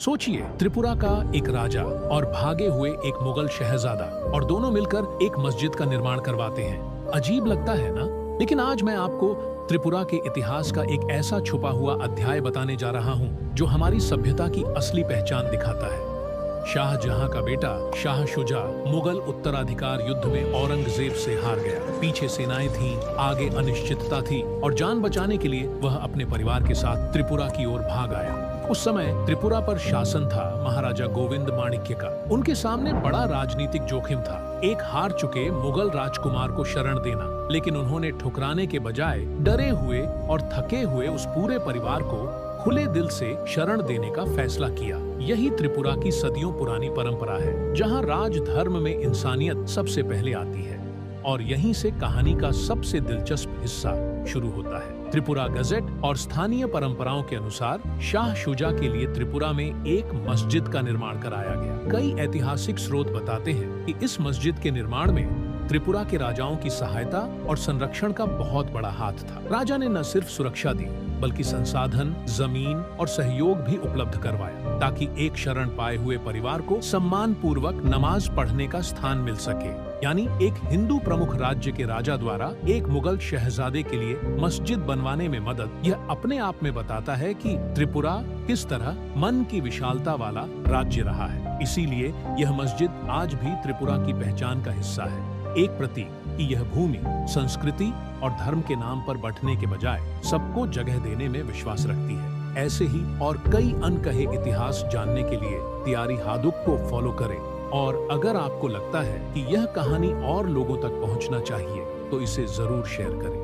सोचिए, त्रिपुरा का एक राजा और भागे हुए एक मुगल शहजादा और दोनों मिलकर एक मस्जिद का निर्माण करवाते हैं। अजीब लगता है ना? लेकिन आज मैं आपको त्रिपुरा के इतिहास का एक ऐसा छुपा हुआ अध्याय बताने जा रहा हूँ जो हमारी सभ्यता की असली पहचान दिखाता है। शाहजहां का बेटा शाह शुजा मुगल उत्तराधिकार युद्ध में औरंगजेब से हार गया। पीछे सेनाएं थीं, आगे अनिश्चितता थी और जान बचाने के लिए वह अपने परिवार के साथ त्रिपुरा की ओर भाग आया। उस समय त्रिपुरा पर शासन था महाराजा गोविंद माणिक्य का। उनके सामने बड़ा राजनीतिक जोखिम था, एक हार चुके मुगल राजकुमार को शरण देना। लेकिन उन्होंने ठुकराने के बजाय डरे हुए और थके हुए उस पूरे परिवार को खुले दिल से शरण देने का फैसला किया। यही त्रिपुरा की सदियों पुरानी परंपरा है, जहां राजधर्म में इंसानियत सबसे पहले आती है। और यहीं से कहानी का सबसे दिलचस्प हिस्सा शुरू होता है। त्रिपुरा गजेट और स्थानीय परंपराओं के अनुसार शाह शुजा के लिए त्रिपुरा में एक मस्जिद का निर्माण कराया गया। कई ऐतिहासिक स्रोत बताते हैं कि इस मस्जिद के निर्माण में त्रिपुरा के राजाओं की सहायता और संरक्षण का बहुत बड़ा हाथ था। राजा ने न सिर्फ सुरक्षा दी बल्कि संसाधन, जमीन और सहयोग भी उपलब्ध करवाया ताकि एक शरण पाए हुए परिवार को सम्मान पूर्वक नमाज पढ़ने का स्थान मिल सके। यानी एक हिंदू प्रमुख राज्य के राजा द्वारा एक मुगल शहजादे के लिए मस्जिद बनवाने में मदद, यह अपने आप में बताता है कि त्रिपुरा किस तरह मन की विशालता वाला राज्य रहा है। इसीलिए यह मस्जिद आज भी त्रिपुरा की पहचान का हिस्सा है, एक प्रतीक कि यह भूमि संस्कृति और धर्म के नाम पर बंटने के बजाय सबको जगह देने में विश्वास रखती है। ऐसे ही और कई अनकहे इतिहास जानने के लिए तियारी हादुक को फॉलो करें। और अगर आपको लगता है कि यह कहानी और लोगों तक पहुंचना चाहिए तो इसे जरूर शेयर करें।